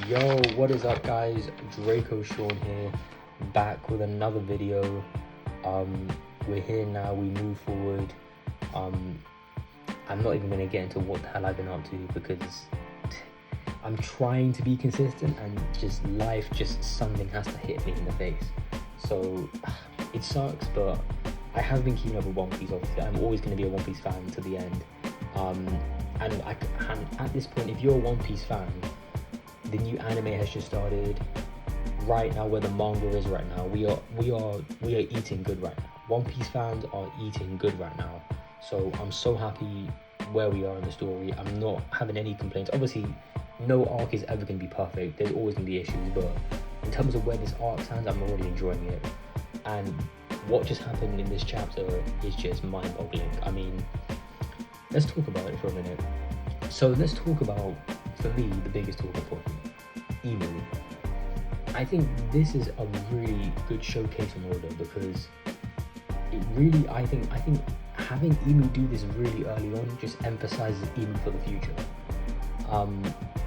Yo, what is up guys? Draco Sean here, back with another video. We're here now, we move forward. I'm not even gonna get into what the hell I've been up to because I'm trying to be consistent and just life, just something has to hit me in the face. So it sucks, but I have been keeping up with One Piece, obviously. I'm always gonna be a One Piece fan to the end. And at this point, if you're a One Piece fan, the new anime has just started. Right now, where the manga is right now, we are eating good right now. One Piece fans are eating good right now. So I'm so happy where we are in the story. I'm not having any complaints. Obviously, no arc is ever going to be perfect. There's always going to be issues, but in terms of where this arc stands, I'm already enjoying it. And what just happened in this chapter is just mind-boggling. I mean, let's talk about it for a minute. So let's talk about, for me, the biggest talking point, Imu. I think this is a really good showcase on Oda because it really, I think having Imu do this really early on just emphasizes Imu for the future.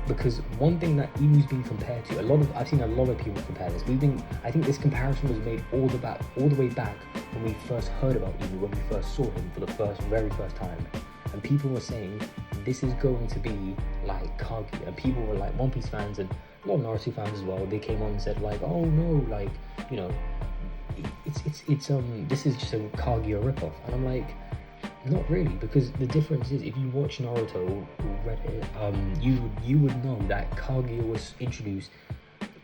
Because one thing that Imu's been compared to, I've seen a lot of people compare this. I think this comparison was made all the way back when we first heard about Imu, when we first saw him for the very first time, and people were saying this is going to be like Kaguya, and people were like, One Piece fans and a lot of Naruto fans as well, they came on and said like, oh no, like, you know, it's this is just a Kaguya ripoff. And I'm like, not really, because the difference is, if you watch Naruto or read it, you would know that Kaguya was introduced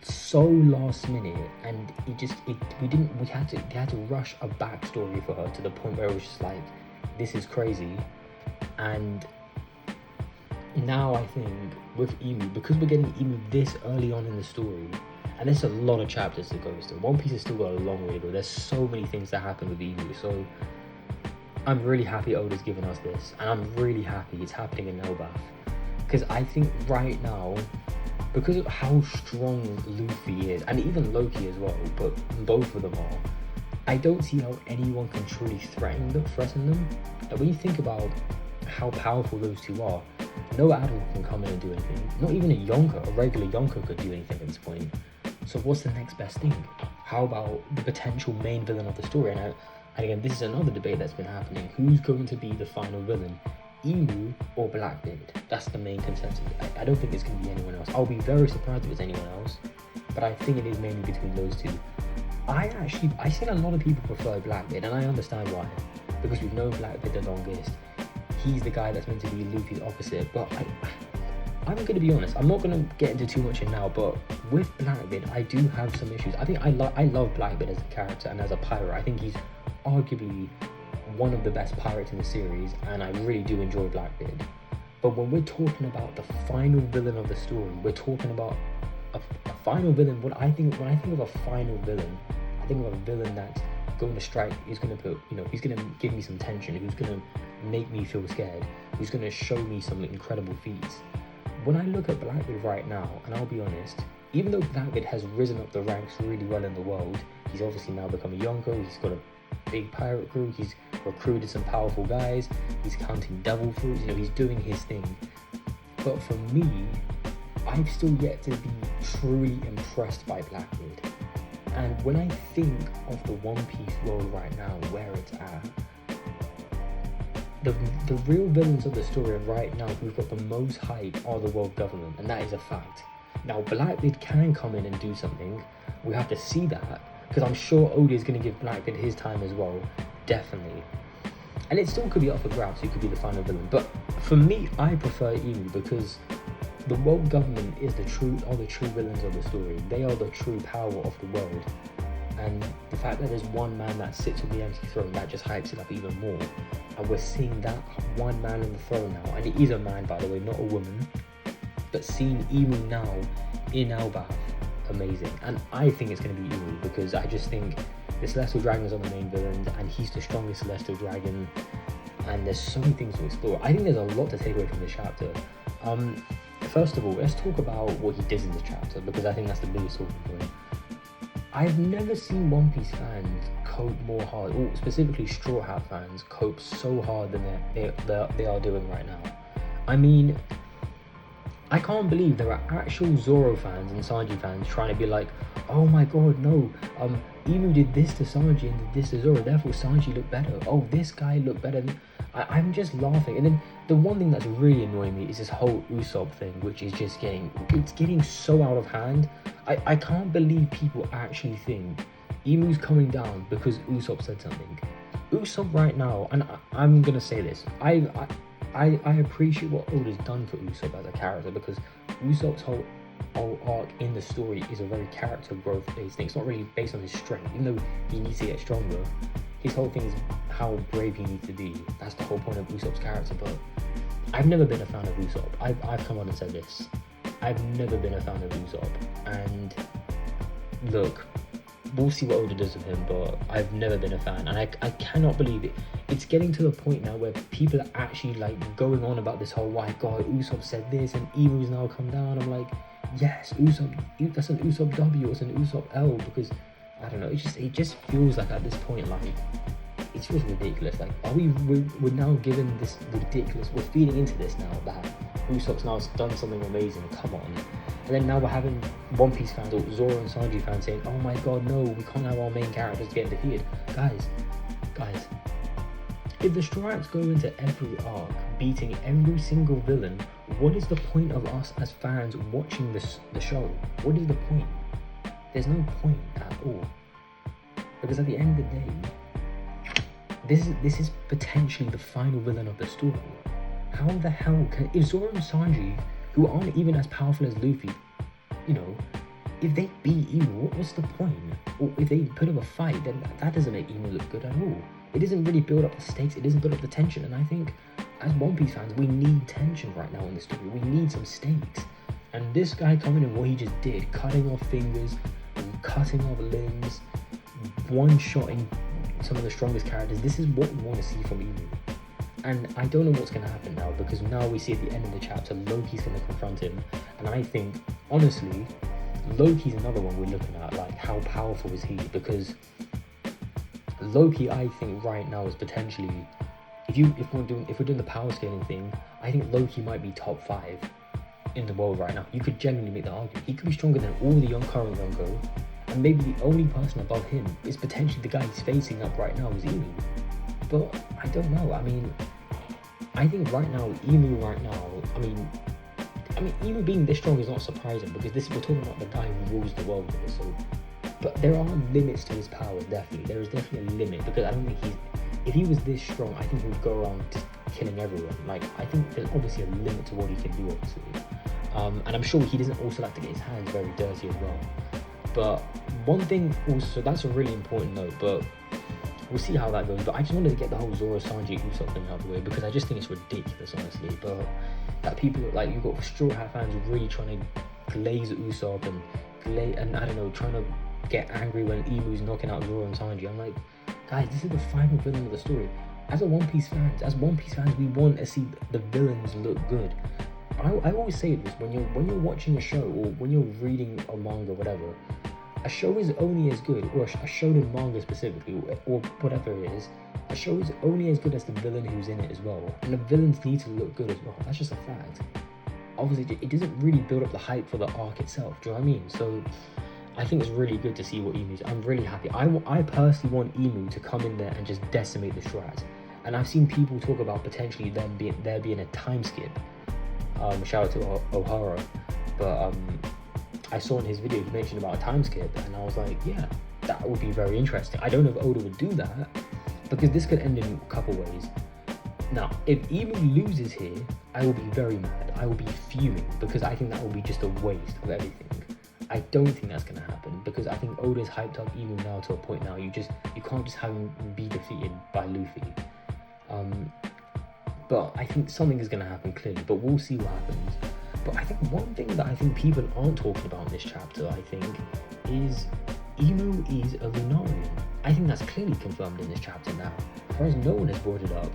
so last minute, and they had to rush a backstory for her to the point where it was just like, this is crazy. And now I think with Imu, because we're getting Imu this early on in the story, and there's a lot of chapters to go still. One Piece has still got a long way to go. There's so many things that happen with Imu. So I'm really happy Oda's given us this, and I'm really happy it's happening in Elbaf. Because I think right now, because of how strong Luffy is, and even Loki as well, but both of them are, I don't see how anyone can truly threaten them. Like, when you think about how powerful those two are, no adult can come in and do anything. Not even a regular Yonko could do anything at this point. So what's the next best thing? How about the potential main villain of the story? And again, this is another debate that's been happening. Who's going to be the final villain? Imu or Blackbeard? That's the main consensus. I don't think it's going to be anyone else. I'll be very surprised if it's anyone else, but I think it is mainly between those two. I've seen a lot of people prefer Blackbeard, and I understand why. Because we've known Blackbeard the longest. He's the guy that's meant to be Luffy's opposite, but I'm going to be honest, I'm not going to get into too much in now, but with Blackbeard, I do have some issues. I think I love Blackbeard as a character and as a pirate. I think he's arguably one of the best pirates in the series, and I really do enjoy Blackbeard. But when we're talking about the final villain of the story, we're talking about a final villain. When I think of a final villain, I think of a villain that's going to strike, he's going to put, he's going to give me some tension, who's going to make me feel scared, who's going to show me some incredible feats. When I look at Blackbeard right now, and I'll be honest, even though Blackbeard has risen up the ranks really well in the world, he's obviously now become a Yonko, he's got a big pirate crew, he's recruited some powerful guys, he's hunting devil fruits, he's doing his thing. But for me, I've still yet to be truly impressed by Blackbeard. And when I think of the One Piece world right now, where it's at, the real villains of the story right now who've got the most hype are the world government, and that is a fact. Now, Blackbeard can come in and do something. We have to see that, because I'm sure Oda is going to give Blackbeard his time as well, definitely. And it still could be up for grabs, he could be the final villain. But for me, I prefer Imu, because the world government are the true villains of the story. They are the true power of the world. And the fact that there's one man that sits on the empty throne, that just hypes it up even more. And we're seeing that one man on the throne now, and it is a man, by the way, not a woman. But seeing Imu now in Elbaf, amazing. And I think it's going to be Imu, because I just think the Celestial Dragon is on the main villain, and he's the strongest Celestial Dragon. And there's so many things to explore. I think there's a lot to take away from this chapter. First of all, let's talk about what he did in this chapter, because I think that's the biggest talking point. I've never seen One Piece fans cope more hard, or specifically Straw Hat fans cope so hard than they are doing right now. I mean, I can't believe there are actual Zoro fans and Sanji fans trying to be like, oh my god, no, Emu did this to Sanji and did this to Zoro, therefore Sanji looked better. Oh, this guy looked better. I'm just laughing. And then the one thing that's really annoying me is this whole Usopp thing, which is just getting so out of hand. I can't believe people actually think Emu's coming down because Usopp said something. Usopp right now, and I'm gonna say this, I appreciate what Oda's done for Usopp as a character, because Usopp's whole arc in the story is a very character growth based thing. It's not really based on his strength, even though he needs to get stronger. His whole thing is how brave he needs to be. That's the whole point of Usopp's character. But I've never been a fan of Usopp. I've come on and said this. I've never been a fan of Usopp. And look, we'll see what Oda does with him, but I've never been a fan, and I cannot believe it. It's getting to the point now where people are actually like going on about this whole, why God, Usopp said this and Emu's now come down. I'm like, yes, Usopp, that's an Usopp W, it's an Usopp L, because I don't know, it just feels like at this point, like, it feels ridiculous. Like, we're now given this ridiculous, we're feeding into this now, that Usopp's now done something amazing, come on. And then now we're having One Piece fans or Zoro and Sanji fans saying, oh my god, no, we can't have our main characters getting defeated. Guys, if the Straw Hats go into every arc beating every single villain, what is the point of us as fans watching the show? What is the point? There's no point at all. Because at the end of the day, this is potentially the final villain of the story. How the hell can, if Zoro and Sanji, who aren't even as powerful as Luffy, you know, if they beat Emu, what's the point? Or if they put up a fight, then that doesn't make Emu look good at all. It doesn't really build up the stakes, it doesn't build up the tension, and I think as One Piece fans, we need tension right now in the story. We need some stakes. And this guy coming in, what he just did, cutting off fingers, cutting off limbs, one-shotting some of the strongest characters, this is what we want to see from Emu. And I don't know what's going to happen now, because now we see at the end of the chapter, Loki's going to confront him. And I think, honestly, Loki's another one we're looking at, like, how powerful is he? Because Loki, I think, right now is potentially, if we're doing the power scaling thing, I think Loki might be top 5 in the world right now. You could genuinely make the argument. He could be stronger than all the current Yonko, and maybe the only person above him is potentially the guy he's facing up right now is Emu. But I don't know. I mean, I think right now, Emu right now, I mean, Emu being this strong is not surprising, because we're talking about the guy who rules the world here, so. But there are limits to his power, definitely. There is definitely a limit, because I don't think if he was this strong, I think he would go around just killing everyone. Like, I think there's obviously a limit to what he can do, obviously. And I'm sure he doesn't also like to get his hands very dirty as well. But one thing also, that's a really important note, but we'll see how that goes. But I just wanted to get the whole Zoro Sanji Usopp thing out of the way, because I just think it's ridiculous, honestly. But that people, like, you've got Straw Hat fans really trying to glaze Usopp and I don't know, trying to get angry when Emu's knocking out Zoro and Sanji. I'm like, guys, this is the final villain of the story. As One Piece fans, we want to see the villains look good. I always say this, when you're watching a show, or when you're reading a manga, whatever, a show is only as good, or a shonen manga specifically, or whatever it is, a show is only as good as the villain who's in it as well. And the villains need to look good as well. That's just a fact. Obviously, it doesn't really build up the hype for the arc itself. Do you know what I mean? So I think it's really good to see what Emu's. I'm really happy. I personally want Emu to come in there and just decimate the Straw Hats. And I've seen people talk about potentially there being a time skip. Shout out to O'Hara, but I saw in his video he mentioned about a time skip, and I was like, yeah, that would be very interesting. I don't know if Oda would do that, because this could end in a couple ways. Now, if Emu loses here, I will be very mad. I will be fuming, because I think that will be just a waste of everything. I don't think that's going to happen, because I think Oda's hyped up Emu now to a point now. You can't just have him be defeated by Luffy. But I think something is going to happen clearly, but we'll see what happens. But I think one thing that I think people aren't talking about in this chapter, I think, is Emu is a Lunarian. I think that's clearly confirmed in this chapter now. As far as no one has brought it up,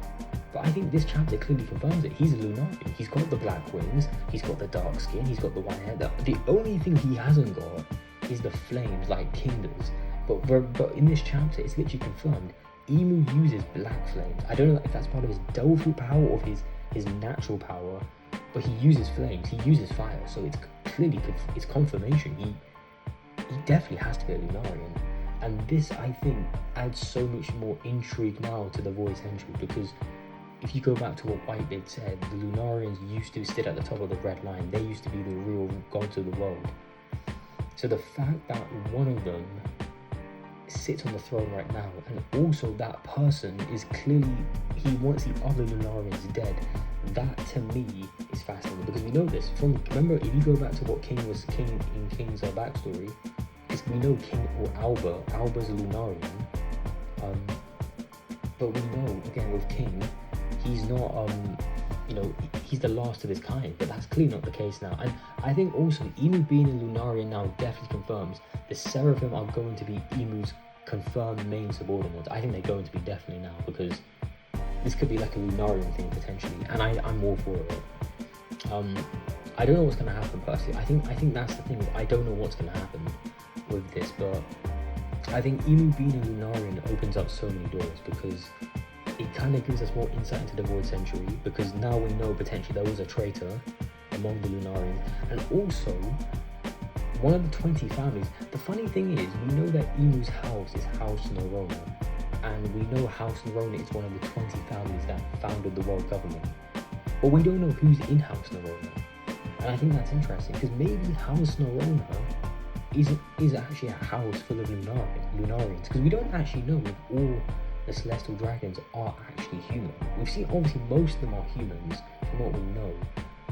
but I think this chapter clearly confirms it. He's a Lunarian. He's got the black wings, he's got the dark skin, he's got the white hair. The only thing he hasn't got is the flames like King does. But in this chapter, it's literally confirmed. Emu uses black flames. I don't know if that's part of his Delphi power or his natural power, but he uses flames, he uses fire, so it's clearly, it's confirmation. He definitely has to be a Lunarian. And this, I think, adds so much more intrigue now to the Void Century, because if you go back to what Whitebeard said, the Lunarians used to sit at the top of the red line. They used to be the real gods of the world. So the fact that one of them sits on the throne right now, and also that person is clearly, he wants the other Lunarians dead, that to me is fascinating, because we know this from, remember, if you go back to what King in King's backstory, is we know King, or Alba's a Lunarian, but we know, again, with King, he's not, he's the last of his kind, but that's clearly not the case now. And I think also, Emu being a Lunarian now definitely confirms the Seraphim are going to be Emu's confirmed main subordinates. I think they're going to be definitely now, because this could be like a Lunarian thing potentially, and I'm all for it. I don't know what's going to happen personally. I think that's the thing. I don't know what's going to happen with this, but I think Emu being a Lunarian opens up so many doors, because it kind of gives us more insight into the Void Century, because now we know potentially there was a traitor among the Lunarians, and also one of the 20 families. The funny thing is, we know that Emu's house is House Nerona, and we know House Nerona is one of the 20 families that founded the world government, but we don't know who's in House Nerona. And I think that's interesting, because maybe House Nerona is actually a house full of Lunarians, because we don't actually know if all the Celestial Dragons are actually human. We've seen, obviously, most of them are humans from what we know,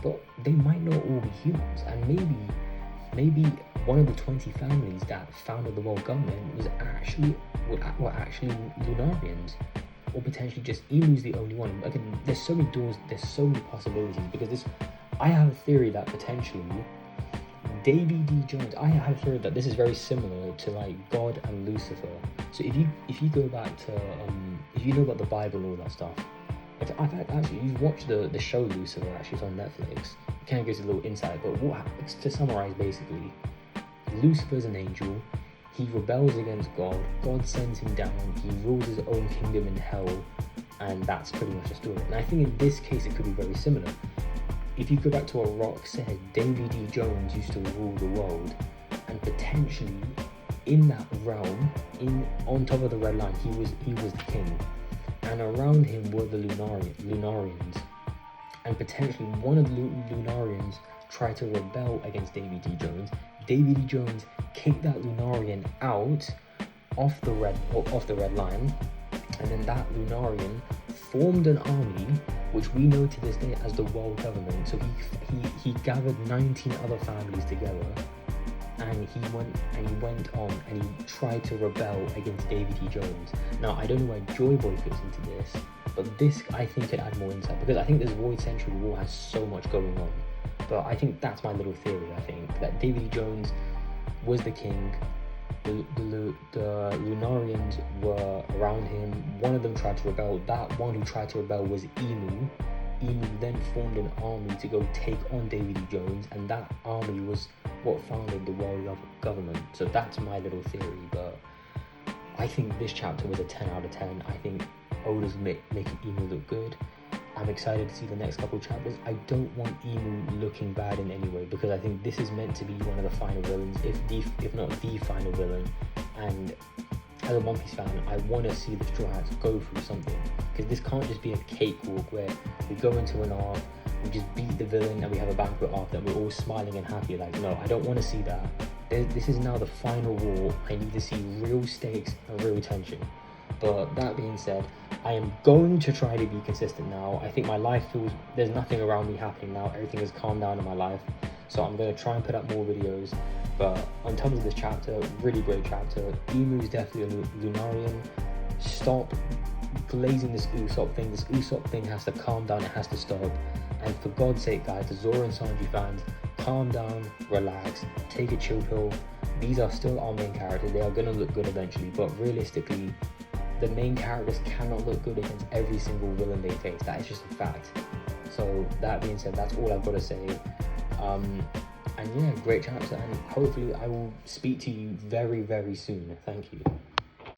but they might not all be humans, and maybe one of the 20 families that founded the world government were actually Lunarians, or potentially just Emu's the only one. Again, there's so many doors, there's so many possibilities, because I have a theory that potentially Davy D. Jones, I have a theory that this is very similar to like God and Lucifer. So if you go back to if you know about the Bible and all that stuff, in fact, actually, you've watched the show Lucifer, actually, it's on Netflix. It kind of gives a little insight, but what happens, to summarize, basically, Lucifer's an angel. He rebels against God. God sends him down. He rules his own kingdom in hell, and that's pretty much the story. And I think in this case, it could be very similar. If you go back to what Rock said, Davy D. Jones used to rule the world, and potentially in that realm, on top of the red line, he was the king, and around him were the Lunarians, and potentially one of the Lunarians tried to rebel against Davy D. Jones. Davy D. Jones kicked that Lunarian out off the red line, and then that Lunarian formed an army, which we know to this day as the world government. So he gathered 19 other families together, and he went on and he tried to rebel against Davy D. Jones. Now, I don't know where Joy Boy fits into this, but this, I think, could add more insight, because I think this Void Century war has so much going on. But I think that's my little theory. I think that Davy D. Jones was the king, the Lunarians were around him, one of them tried to rebel. That one who tried to rebel was Emu. Emu then formed an army to go take on Davy D. Jones, and that army was what founded the world government. So that's my little theory, but I think this chapter was a 10 out of 10. I think Oda's making Emu look good. I'm excited to see the next couple of chapters. I don't want Emu looking bad in any way, because I think this is meant to be one of the final villains, if not the final villain. And as a One Piece fan, I want to see the Straw Hats go through something, because this can't just be a cakewalk where we go into an arc, we just beat the villain, and we have a banquet after, and we're all smiling and happy. Like, no, I don't want to see that. This is now the final war. I need to see real stakes and real tension. But that being said, I am going to try to be consistent now. I think my life feels, there's nothing around me happening now. Everything has calmed down in my life. So I'm going to try and put up more videos. But in terms of this chapter, really great chapter. Emu is definitely a Lunarian. Stop glazing this Usopp thing. This Usopp thing has to calm down. It has to stop. And for God's sake, guys, the Zoro and Sanji fans, calm down, relax, take a chill pill. These are still our main characters. They are going to look good eventually. But realistically, the main characters cannot look good against every single villain they face. That is just a fact. So that being said, that's all I've got to say. And yeah, great chapter, and hopefully I will speak to you very, very soon. Thank you.